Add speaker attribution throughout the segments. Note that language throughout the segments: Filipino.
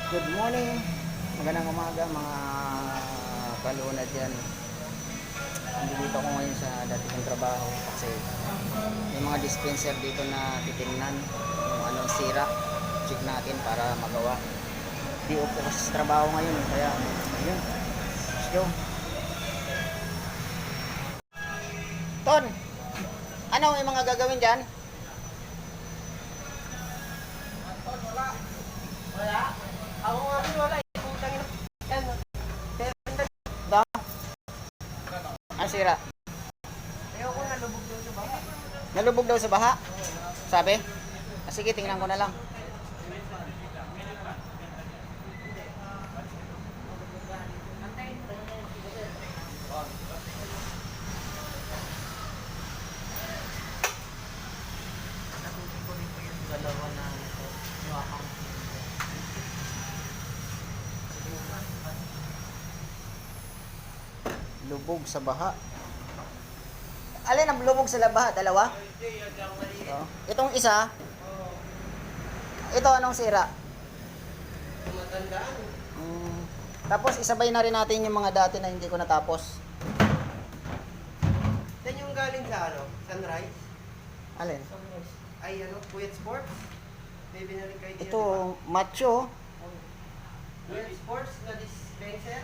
Speaker 1: Good morning, magandang umaga mga kalunad yan. Andito ako ngayon sa dati kong trabaho kasi may mga dispenser dito na titingnan kung anong sira. Check natin para magawa. Di upo kasi sa trabaho ngayon kaya yun, let's go. Ton, ano yung mga gagawin dyan?
Speaker 2: Wala. Ako nga rin wala. Putang ina. Yan.
Speaker 1: Da? Ang sira?
Speaker 2: Ayoko nalubog doon sa baba.
Speaker 1: Nalubog daw sa baha? Sabi? Sige, tingnan ko na lang.
Speaker 2: Natutin ko rin po yung dalawa na ito. Yung account.
Speaker 1: Lubog sa baha. Alin ang lubog sa baha? Dalawa? Oo. Itong isa, ito anong sira?
Speaker 2: Tumatandaan.
Speaker 1: Tapos isabay na rin natin yung mga dati na hindi ko natapos.
Speaker 2: Saan yung galing sa ano? Sunrise?
Speaker 1: Alin?
Speaker 2: Ay ano? Kuwait Sports? May binalik kayo dyan,
Speaker 1: Ito, macho.
Speaker 2: di ba? Kuwait Sports na dispenser?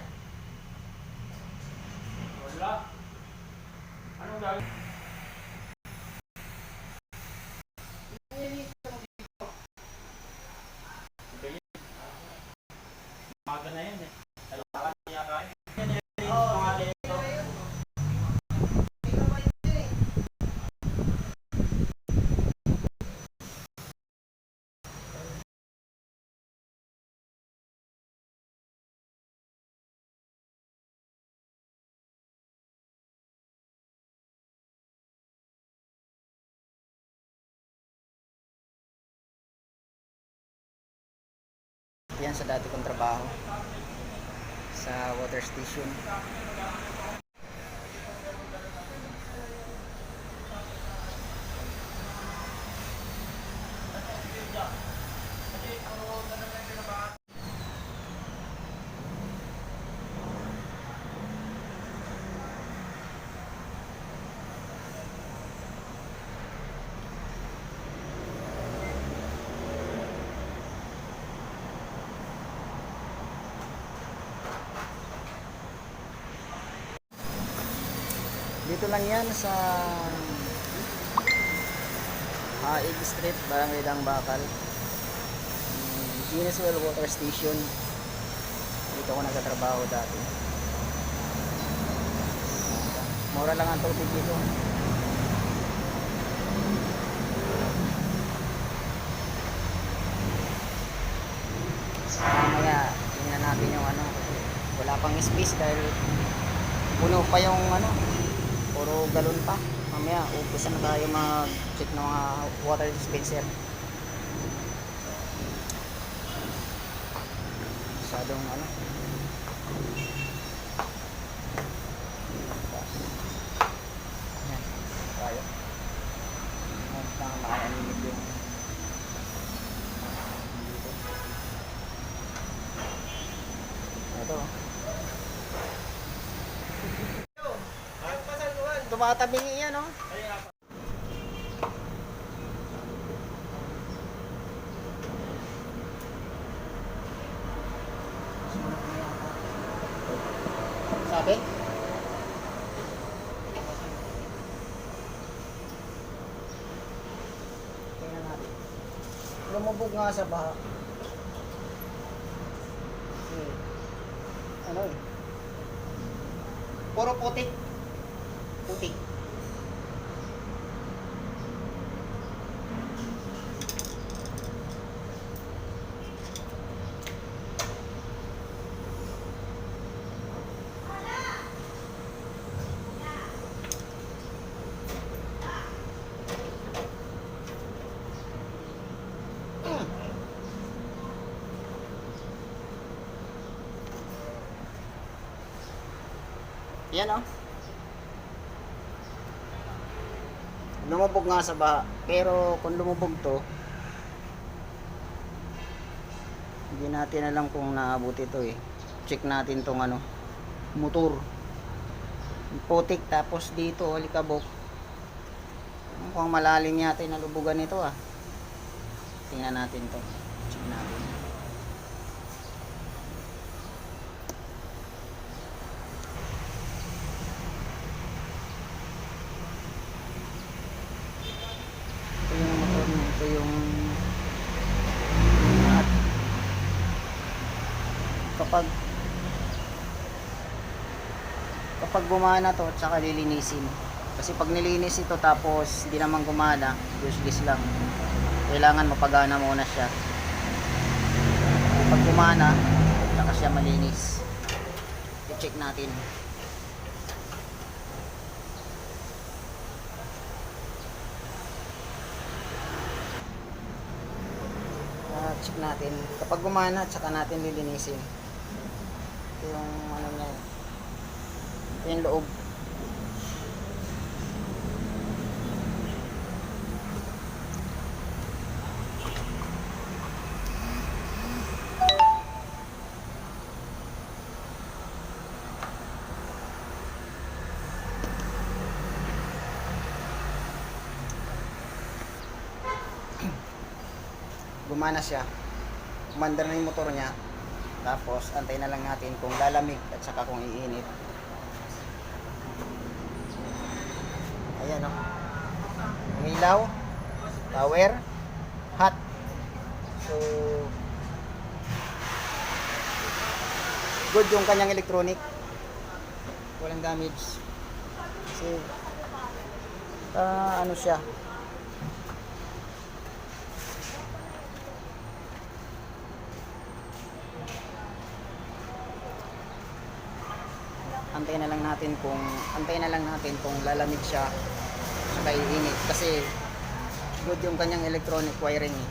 Speaker 3: Wala. Anong gagawin? Maga na yan eh. Dalawa niya kain.
Speaker 2: Oo. Ikaw ba yun eh?
Speaker 1: Yan sa dati kong trabaho. Sa water station. Dito lang yan sa Haig Street, Barangay Bakal. Guinnesswell Water Station. Dito ako nagtatrabaho dati. Mura lang ang tubig dito. Mamaya tingnan natin yung ano, wala pang space dahil puno pa yung ano, puro galon pa. Mamaya umpisa na tayo mag-check ng mga water dispenser. Masyadong ano. Ayan, tayo. Nakakanilig yung dito. Ito.
Speaker 2: Ang pasaluhan.
Speaker 1: Tumatabing yan, no? Sabi? Tingnan natin. Lumubog nga sa baha. Kasi, ano eh. Puro putik. Putik. Yan oh. Lumubog nga sa baha. Pero kung lumubog to, Hindi natin alam kung naabot ito eh. Check natin tong ano, motor. Putik, tapos dito alikabok. Mukhang malalim yata yung nalubugan nito ah. Tingnan natin to. Check natin. Ito yung motor niya. Ito yung at kapag gumana to, tsaka lilinisin. Kasi pag nilinis ito tapos hindi naman gumana, useless lang. Kailangan mapagana muna siya. Pag gumana, tsaka siya malinis. I-check natin. Check natin. Kapag gumana, tsaka natin lilinisin. Ito yung ano niya. Ito yung loob. Gumana siya, umandar na yung motor niya, tapos antay na lang natin kung lalamig at saka kung iinit. Ayan o, umilaw, power, hot. So good yung kanyang electronic, walang damage kasi ano siya, antayin na lang natin kung lalamig siya saka iinit kasi good yung kanyang electronic wiring eh.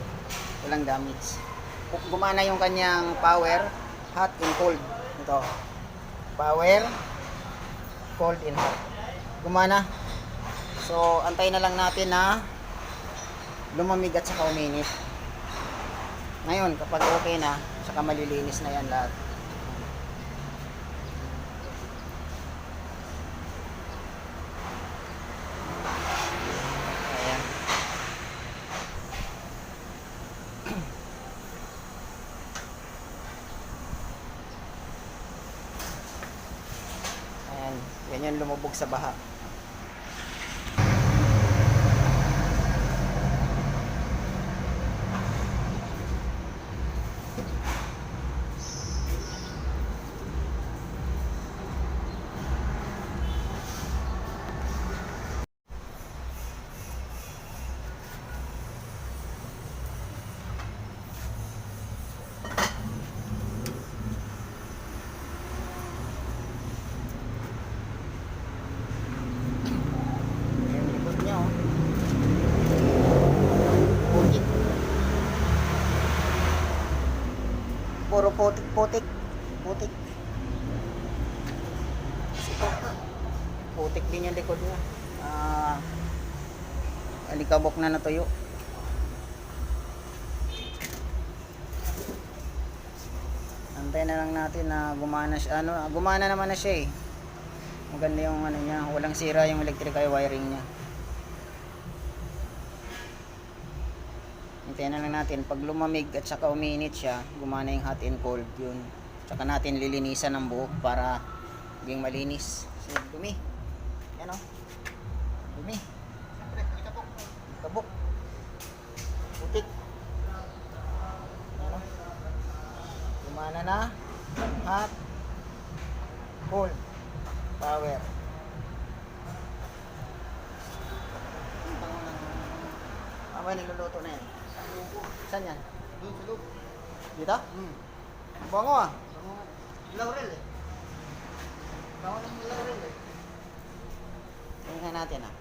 Speaker 1: Walang damage. Gumana yung kanyang power, hot and cold. Ito, power, cold and hot, gumana. So antayin na lang natin na lumamig at saka uminit. Ngayon kapag okay na, saka malilinis na yan lahat. Yan yung lumubog sa baha. Puro putik. Putik din yung likod niya. Alikabok na natuyo. Antayin na lang natin na gumana siya. Gumana naman na siya eh. Maganda yung ano niya, walang sira yung electrical wiring niya. Hintayin na lang natin pag lumamig at saka uminit siya, gumana yung hot and cold yun. Tsaka natin lilinisan ng buhok para maging malinis. So, dumi. Yan o. Dumi. Siyempre, kabok. Kabok. Putik. Yan o. Gumana na. Hot. Cold. Power. Mamaya niluluto na yan. Saan yan?
Speaker 2: Doon sa loob.
Speaker 1: Dito? Bango ah.
Speaker 2: Laurel eh. Bango ng laurel eh.
Speaker 1: Tingnan natin ah.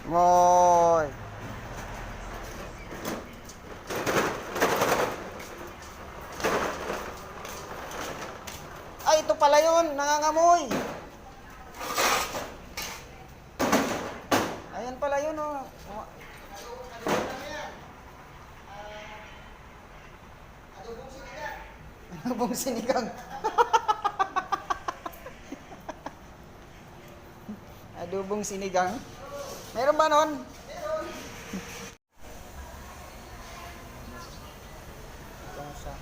Speaker 1: Boy. pala yun, nangangamoy. Ayan pala yun, oh. Adobong sinigang. Adobong sinigang. Meron ba nun? Itong sa...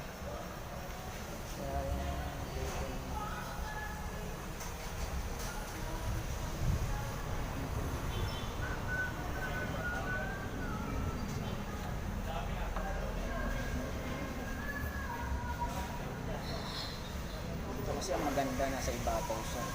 Speaker 1: Ito kasi ang maganda na sa ibabaw siya.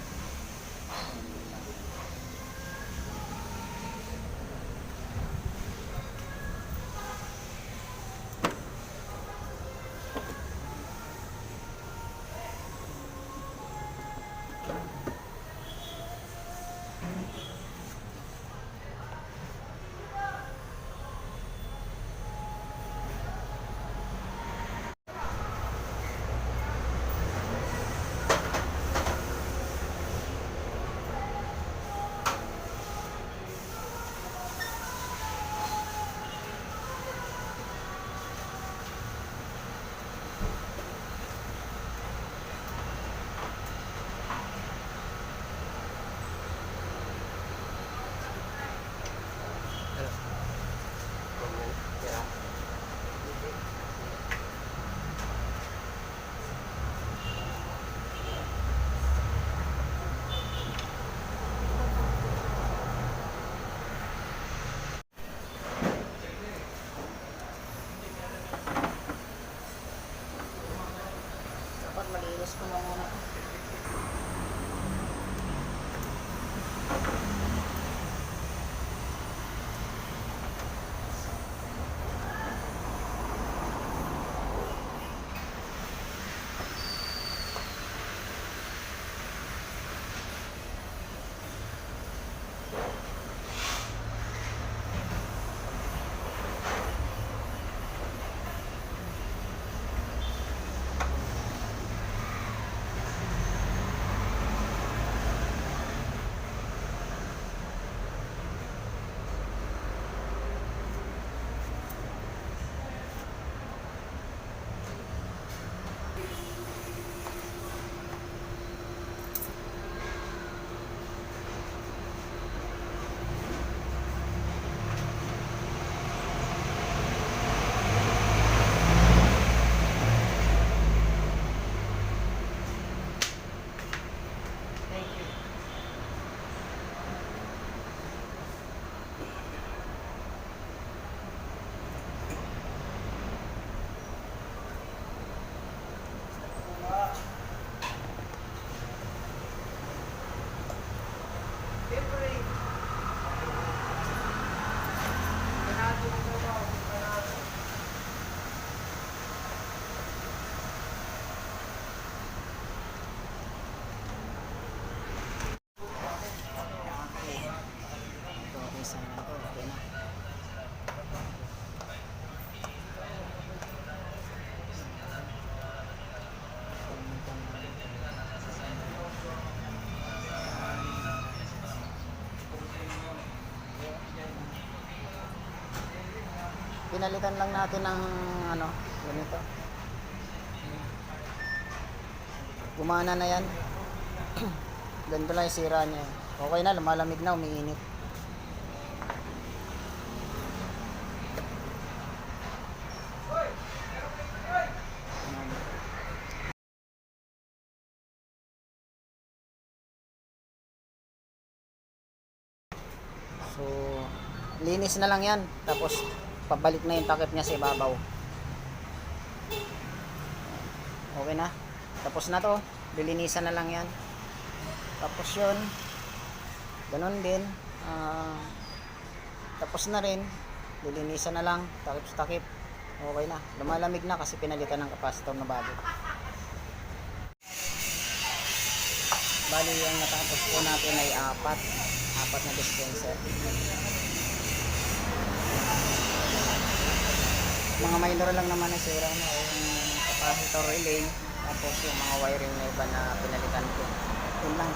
Speaker 1: Dapat malinis ko lang muna. Pinalitan lang natin ng ano, ganito. Gumana na yan. Ganito lang yung sira niya. Okay na, lumalamig na, umiinit. So, linis na lang yan. Tapos, pabalik na yung takip niya sa ibabaw. Okay na. Tapos na to. Lilinisan na lang yan. Tapos yun. Ganon din. Tapos na rin. Lilinisan na lang. Takip sa takip. Okay na. Lumalamig na kasi pinalitan ng capacitor na bago. Bali, ang natapos po natin ay apat na dispenser. Mga minor lang naman ang sira na yung capacitor relay. Tapos yung mga wiring na iba na pinalitan ko. Yun lang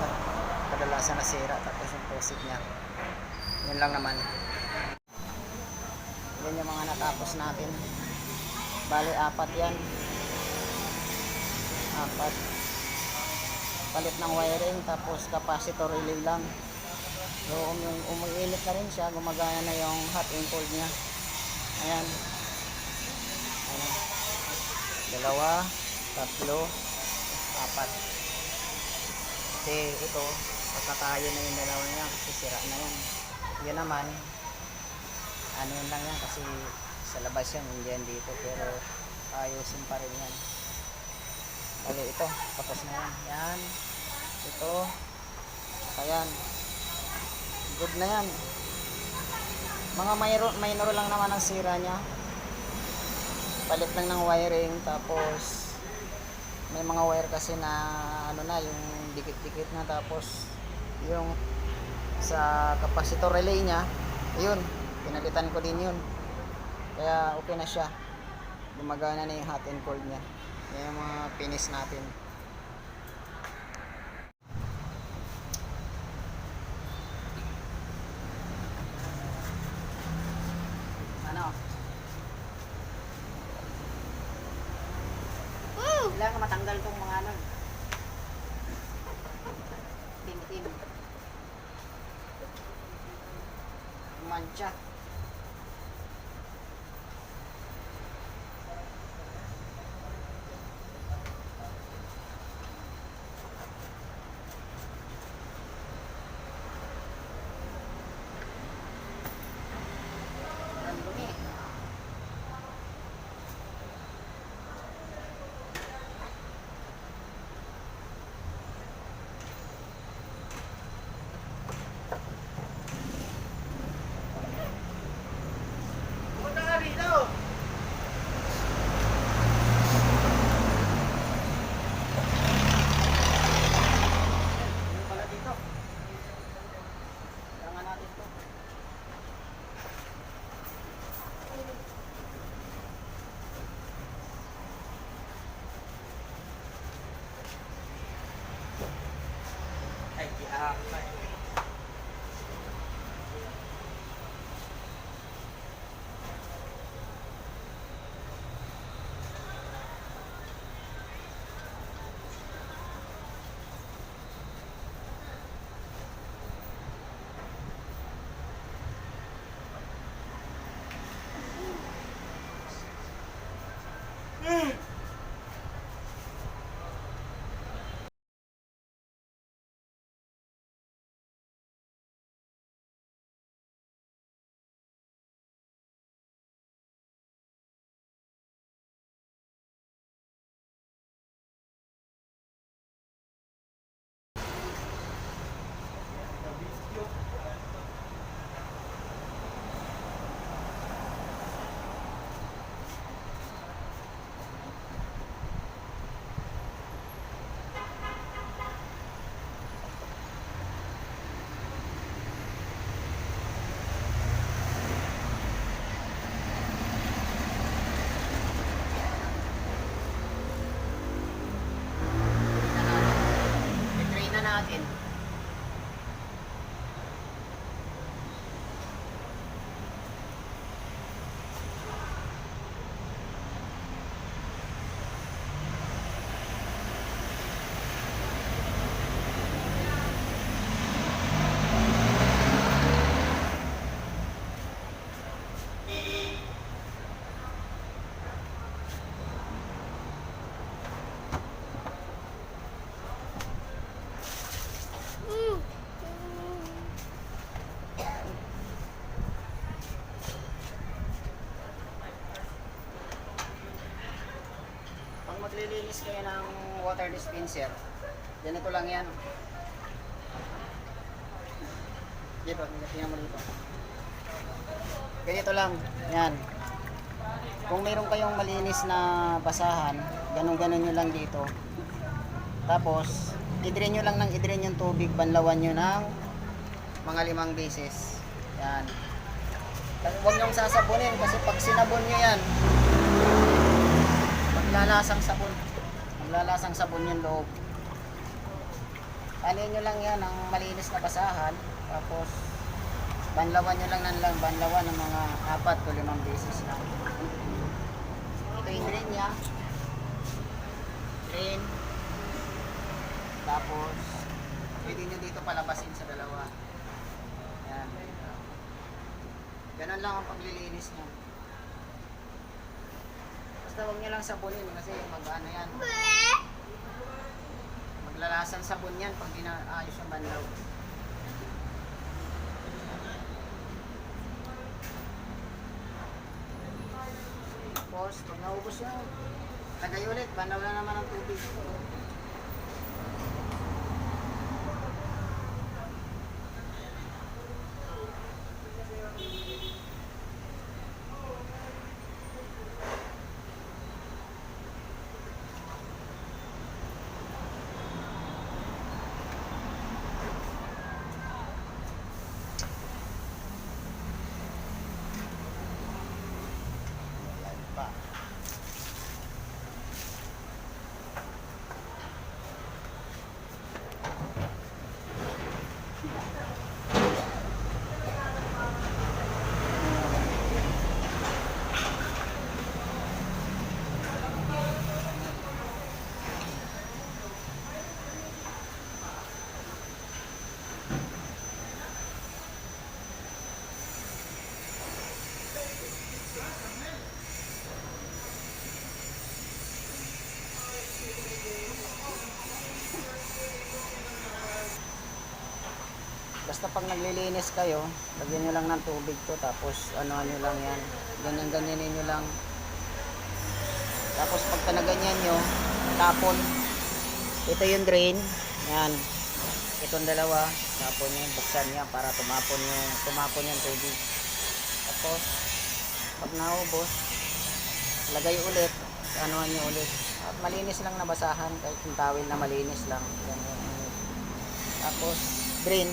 Speaker 1: kadalasan nasira. Tapos yung faucet niya. Yun lang naman. Yan yung mga natapos natin. Bali, 4 yan. 4. Palit ng wiring, tapos capacitor relay lang. So, umiinit na rin siya, gumagana na yung hot and cold niya. Ayan. Ayan. 2, 3, 4. Kasi ito, pagkatayo na yung dalawa niya, kasi sira na yan. Yan naman, ano yun lang yan, kasi sa labas yan, hindi yan dito, pero ayusin pa rin yan. Bali, ito, tapos na yan. Yan, ito, ayan. Good na yan. Mga minor lang naman ang sira niya. Palit lang ng wiring, tapos may mga wire kasi na ano na, yung dikit-dikit na, tapos yung sa capacitor relay niya, yun, pinalitan ko din yun. Kaya okay na siya. Gumagana na yung hot and cold niya. Yan yung mga finish natin. Ano? Kailangan matanggal tong mga ano. Itim-itim. Mancha. Ang dumi.
Speaker 2: Punta ka rito.
Speaker 1: Ano pala dito? Kailangan natin to.
Speaker 3: Ay, kihapay.
Speaker 1: I-try na natin. Pag maglilinis kayo ng water dispenser, ganito lang yan. Dito, tingnan mo dito. Ganito lang, yan. Kung mayroon kayong malinis na basahan, ganun-ganun nyo lang dito. Tapos, i-drain nyo lang ng i-drain yung tubig, banlawan nyo ng mga 5 beses. Yan. Huwag nyong sasabunin kasi pag sinabon nyo yan, maglalasang sabon. Maglalasang sabon yung loob. Ano nyo lang yan, ang malinis na basahan. Tapos, banlawan nyo lang banlawan ng mga 4 to 5 beses lang. Ito yung drain niya. Drain. Tapos, pwede nyo dito palabasin sa dalawa. Yan. Ganun lang ang paglilinis niya. Basta huwag nyo lang sabunin kasi mag-ano yan. Maglalasan sabon yan pag dinaayos yung banlaw. Tapos, pag naubos yun, lagay ulit, banlaw na naman ang tubig. Pa. Basta pag naglilinis kayo, lagyan nyo lang ng tubig to, tapos ano nyo lang yan. Ganyan-ganyanin nyo lang. Tapos pag tanaganyan nyo, tapon. Ito yung drain. Yan. Itong dalawa, tapon yan, buksan yan para tumapon yung tubig. Tapos, pag naubos, lagay ulit, anuhan nyo ulit. At malinis lang na basahan, kahit yung tawel na malinis lang. Yan, yan, yan. Tapos, drain.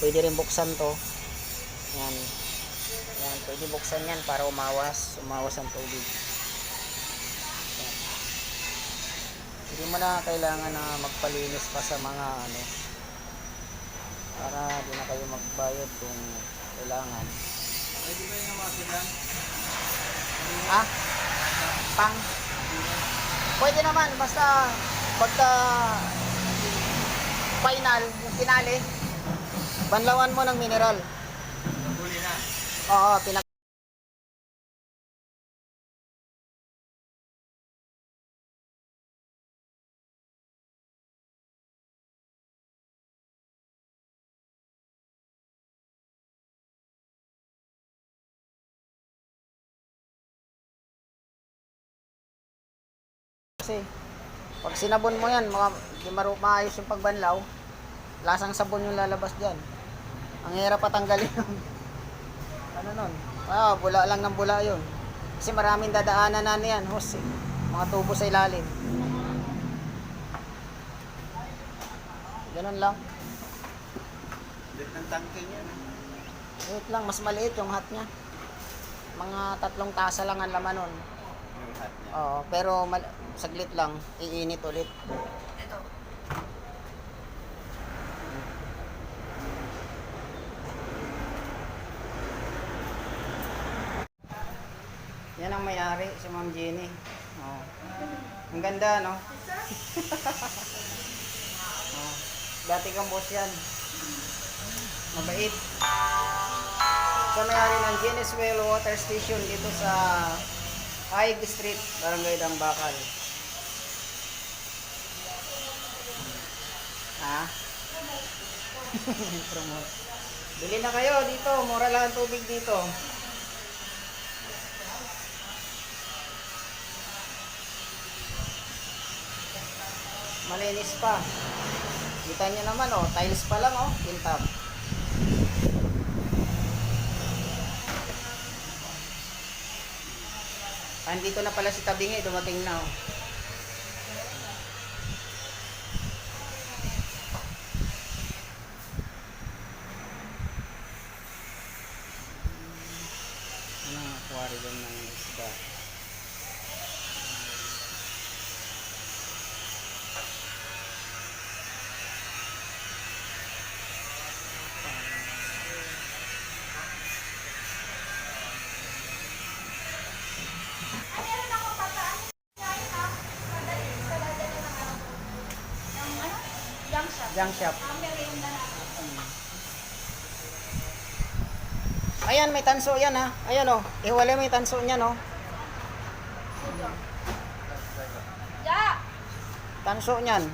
Speaker 1: Pwede rin buksan to. Yan. Yan, pwede buksan yan para umawas ang tubig. Yan. Hindi mo na kailangan na magpalinis pa sa mga ano, para di na kayo magbayad kung kailangan.
Speaker 3: Pwede ba yung masilan?
Speaker 1: Ah? Pang? Pwede naman, basta pagka final, yung finale, banlawan mo ng mineral.
Speaker 3: Huli na.
Speaker 1: Oo, kasi pag sinabon mo yan, di maayos yung pagbanlaw, lasang sabon yung lalabas dyan. Ang hirap patanggalin yun. Ano nun? Bula lang ng bula yun. Kasi maraming dadaanan na yan, hose. Mga tubo sa ilalim. Ganun lang.
Speaker 3: Ulit ng tangke niya.
Speaker 1: Wait lang, mas maliit yung hat niya. Mga 3 tasa lang ang laman nun.
Speaker 3: Yung hat niya.
Speaker 1: Oo, pero saglit lang, iinit ulit.
Speaker 3: Ito.
Speaker 1: Yan ang may-ari, si Ma'am Jenny. Oh. Ang ganda, no? Oh. Dati kang boss yan. Mabait. Siya may-ari ng Jenny's Well Water Station dito sa Haig Street, Barangay Dambakal. Ha? Promote. Bili na kayo dito, mura lang ang tubig dito. Malinis pa. Kita nyo naman, oh, tiles pa lang, oh, kintab. Andito na pala si Tabingi, dumating na, oh. Ano ang aquarium ng isda? Junk shop. Ayan, may tanso yan ha. Ayan o. Iwalay may tanso niya no.
Speaker 4: Ya.
Speaker 1: Tanso niyan.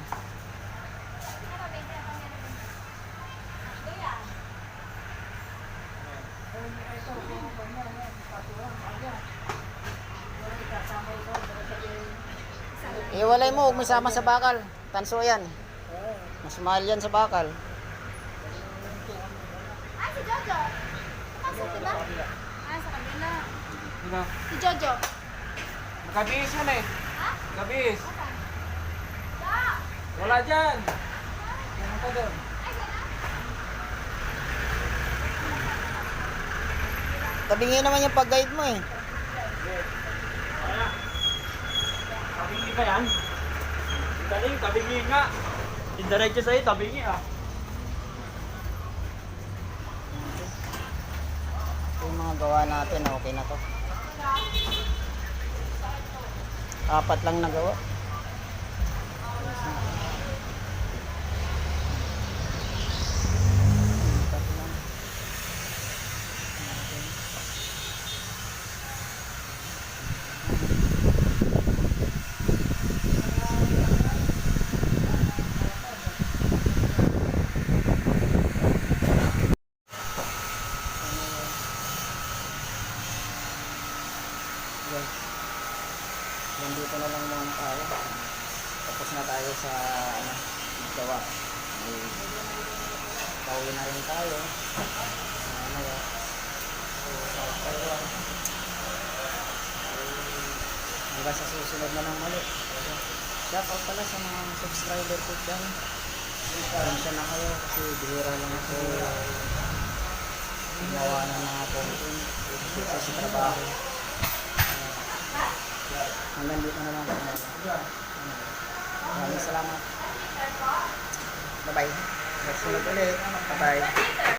Speaker 1: Iwalay mo, huwag mo isama sa bakal. Tanso yan. Mas mahal yan sa bakal.
Speaker 4: Ay, si Jojo. Pumasok ka ba? Ah, sa kabila.
Speaker 5: Ano?
Speaker 4: Si Jojo.
Speaker 5: Nakabihis yan eh.
Speaker 4: Ha?
Speaker 5: Nakabihis.
Speaker 4: Asan? Ya.
Speaker 5: Wala dyan. Pumunta doon.
Speaker 4: Ay, sana.
Speaker 1: Tabingin naman yung pag-guide mo eh.
Speaker 5: Tabingi ba yan? Galing, tabingi nga. Indiretso sa'yo, tabingi ah.
Speaker 1: Ito yung mga gawa natin, okay na to. 4 lang nagawa. Guys, nandito na lang muna tayo. Tapos na tayo sa gawa. Pauwi na rin tayo. Mamaya. So, tayo. Hanggang sa susunod na lang ulit. Shout out pala sa mga subscriber ko dyan. Pasensya na kayo kasi bihira lang ako gumawa ng mga content sa trabaho. Hanggang dito na lang. Maraming salamat. Bye-bye. Next ulit ulit. Bye-bye.